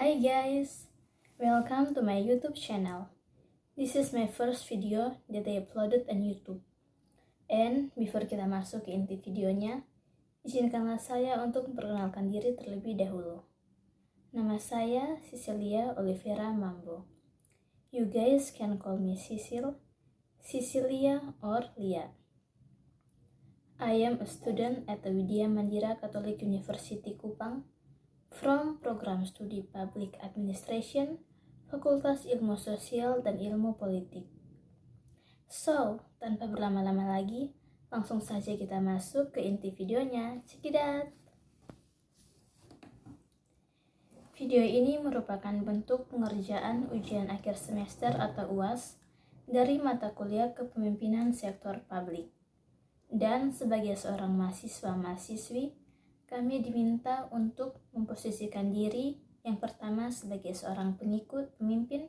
Hi guys, welcome to my YouTube channel. This is my first video that I uploaded on YouTube. And before kita masuk ke inti videonya, izinkanlah saya untuk memperkenalkan diri terlebih dahulu. Nama saya Cecilia Olivera Mambo. You guys can call me Cecil, Cecilia, or Lia. I am a student at the Widya Mandira Catholic University Kupang from Program Studi Public Administration, Fakultas Ilmu Sosial dan Ilmu Politik. So, tanpa berlama-lama lagi, langsung saja kita masuk ke inti videonya. Check it out! Video ini merupakan bentuk pengerjaan ujian akhir semester atau UAS dari mata kuliah Kepemimpinan Sektor Publik. Dan sebagai seorang mahasiswa-mahasiswi, kami diminta untuk memposisikan diri yang pertama sebagai seorang pemimpin,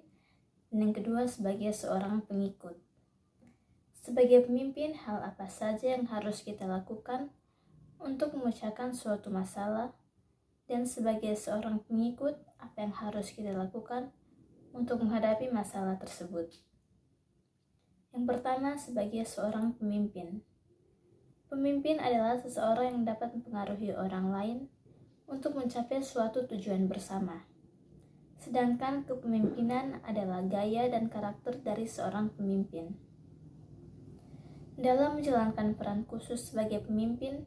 dan yang kedua sebagai seorang pengikut. Sebagai pemimpin, hal apa saja yang harus kita lakukan untuk memecahkan suatu masalah, dan sebagai seorang pengikut, apa yang harus kita lakukan untuk menghadapi masalah tersebut. Yang pertama, sebagai seorang pemimpin. Pemimpin adalah seseorang yang dapat mempengaruhi orang lain untuk mencapai suatu tujuan bersama. Sedangkan kepemimpinan adalah gaya dan karakter dari seorang pemimpin. Dalam menjalankan peran khusus sebagai pemimpin,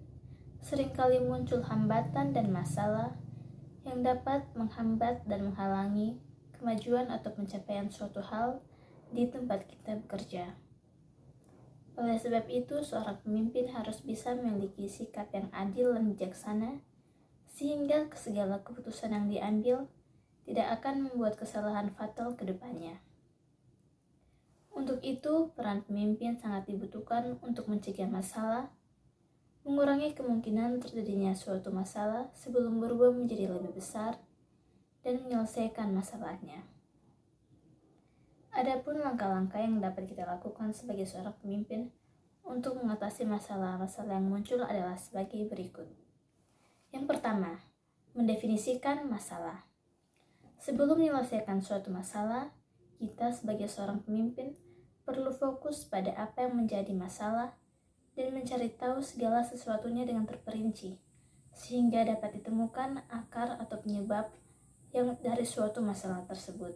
seringkali muncul hambatan dan masalah yang dapat menghambat dan menghalangi kemajuan atau pencapaian suatu hal di tempat kita bekerja. Oleh sebab itu, seorang pemimpin harus bisa memiliki sikap yang adil dan bijaksana, sehingga segala keputusan yang diambil tidak akan membuat kesalahan fatal ke depannya. Untuk itu, peran pemimpin sangat dibutuhkan untuk mencegah masalah, mengurangi kemungkinan terjadinya suatu masalah sebelum berubah menjadi lebih besar, dan menyelesaikan masalahnya. Adapun langkah-langkah yang dapat kita lakukan sebagai seorang pemimpin untuk mengatasi masalah-masalah yang muncul adalah sebagai berikut. Yang pertama, mendefinisikan masalah. Sebelum menyelesaikan suatu masalah, kita sebagai seorang pemimpin perlu fokus pada apa yang menjadi masalah dan mencari tahu segala sesuatunya dengan terperinci, sehingga dapat ditemukan akar atau penyebab yang dari suatu masalah tersebut.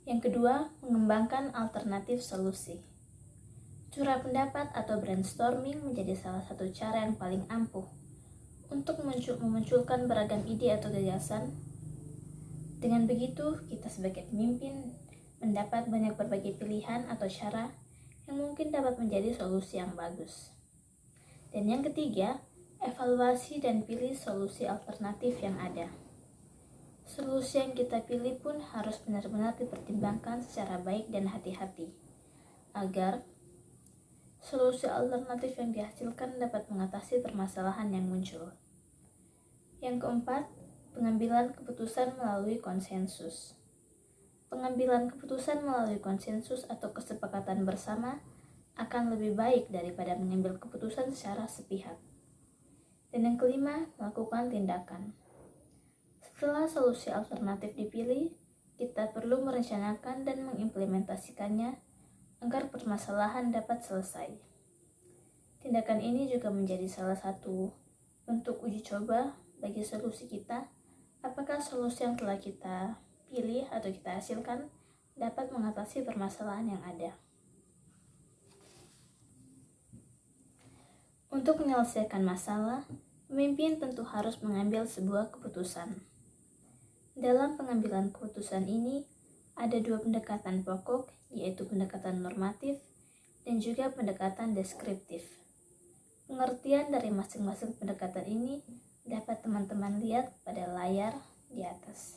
Yang kedua, mengembangkan alternatif solusi. Curah pendapat atau brainstorming menjadi salah satu cara yang paling ampuh untuk memunculkan beragam ide atau gagasan. Dengan begitu, kita sebagai pemimpin mendapat banyak berbagai pilihan atau cara yang mungkin dapat menjadi solusi yang bagus. Dan yang ketiga, evaluasi dan pilih solusi alternatif yang ada. Solusi yang kita pilih pun harus benar-benar dipertimbangkan secara baik dan hati-hati, agar solusi alternatif yang dihasilkan dapat mengatasi permasalahan yang muncul. Yang keempat, pengambilan keputusan melalui konsensus. Pengambilan keputusan melalui konsensus atau kesepakatan bersama akan lebih baik daripada mengambil keputusan secara sepihak. Dan yang kelima, melakukan tindakan. Setelah solusi alternatif dipilih, kita perlu merencanakan dan mengimplementasikannya agar permasalahan dapat selesai. Tindakan ini juga menjadi salah satu bentuk uji coba bagi solusi kita, apakah solusi yang telah kita pilih atau kita hasilkan dapat mengatasi permasalahan yang ada. Untuk menyelesaikan masalah, pemimpin tentu harus mengambil sebuah keputusan. Dalam pengambilan keputusan ini, ada dua pendekatan pokok, yaitu pendekatan normatif dan juga pendekatan deskriptif. Pengertian dari masing-masing pendekatan ini dapat teman-teman lihat pada layar di atas.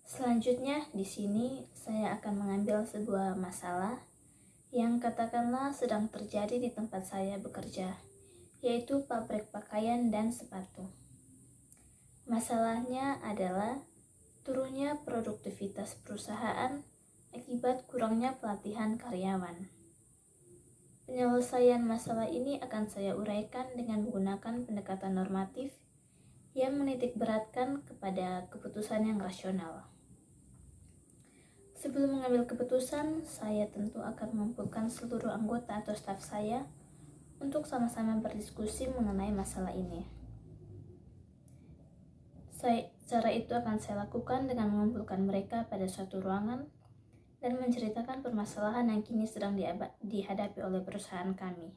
Selanjutnya, di sini saya akan mengambil sebuah masalah yang katakanlah sedang terjadi di tempat saya bekerja, yaitu pabrik pakaian dan sepatu. Masalahnya adalah turunnya produktivitas perusahaan akibat kurangnya pelatihan karyawan. Penyelesaian masalah ini akan saya uraikan dengan menggunakan pendekatan normatif, yang menitik beratkan kepada keputusan yang rasional. Sebelum mengambil keputusan, saya tentu akan mengumpulkan seluruh anggota atau staf saya untuk sama-sama berdiskusi mengenai masalah ini. Cara itu akan saya lakukan dengan mengumpulkan mereka pada suatu ruangan dan menceritakan permasalahan yang kini sedang dihadapi oleh perusahaan kami.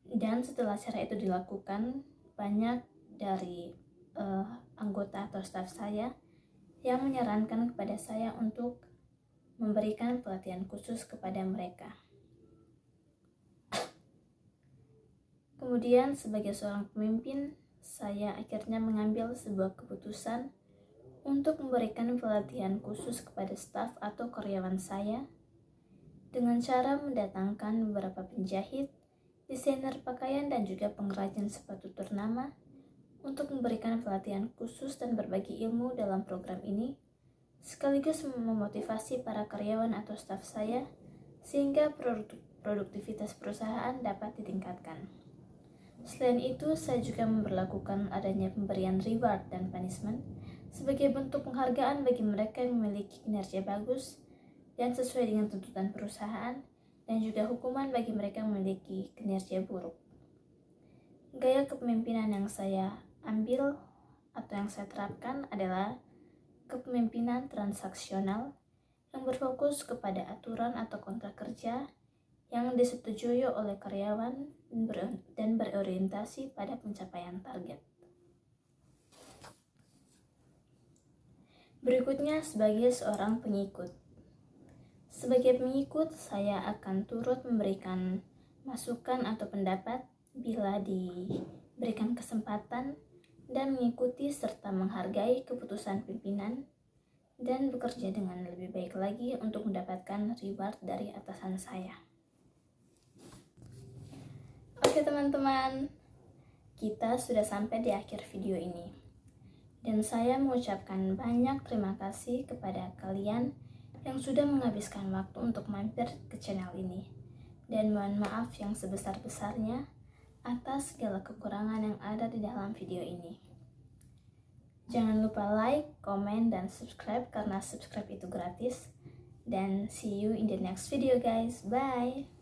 Dan setelah cara itu dilakukan, banyak dari anggota atau staf saya yang menyarankan kepada saya untuk memberikan pelatihan khusus kepada mereka. Kemudian sebagai seorang pemimpin, saya akhirnya mengambil sebuah keputusan untuk memberikan pelatihan khusus kepada staf atau karyawan saya dengan cara mendatangkan beberapa penjahit, desainer pakaian, dan juga pengrajin sepatu ternama untuk memberikan pelatihan khusus dan berbagi ilmu dalam program ini, sekaligus memotivasi para karyawan atau staf saya sehingga produktivitas perusahaan dapat ditingkatkan. Selain itu, saya juga memberlakukan adanya pemberian reward dan punishment sebagai bentuk penghargaan bagi mereka yang memiliki kinerja bagus dan sesuai dengan tuntutan perusahaan, dan juga hukuman bagi mereka yang memiliki kinerja buruk. Gaya kepemimpinan yang saya ambil atau yang saya terapkan adalah kepemimpinan transaksional yang berfokus kepada aturan atau kontrak kerja yang disetujui oleh karyawan dan berorientasi pada pencapaian target. Berikutnya sebagai seorang pengikut. Sebagai pengikut, saya akan turut memberikan masukan atau pendapat bila diberikan kesempatan dan mengikuti serta menghargai keputusan pimpinan dan bekerja dengan lebih baik lagi untuk mendapatkan reward dari atasan saya. Oke teman-teman, kita sudah sampai di akhir video ini. Dan saya mengucapkan banyak terima kasih kepada kalian yang sudah menghabiskan waktu untuk mampir ke channel ini. Dan mohon maaf yang sebesar-besarnya atas segala kekurangan yang ada di dalam video ini. Jangan lupa like, komen, dan subscribe karena subscribe itu gratis. Dan see you in the next video guys. Bye!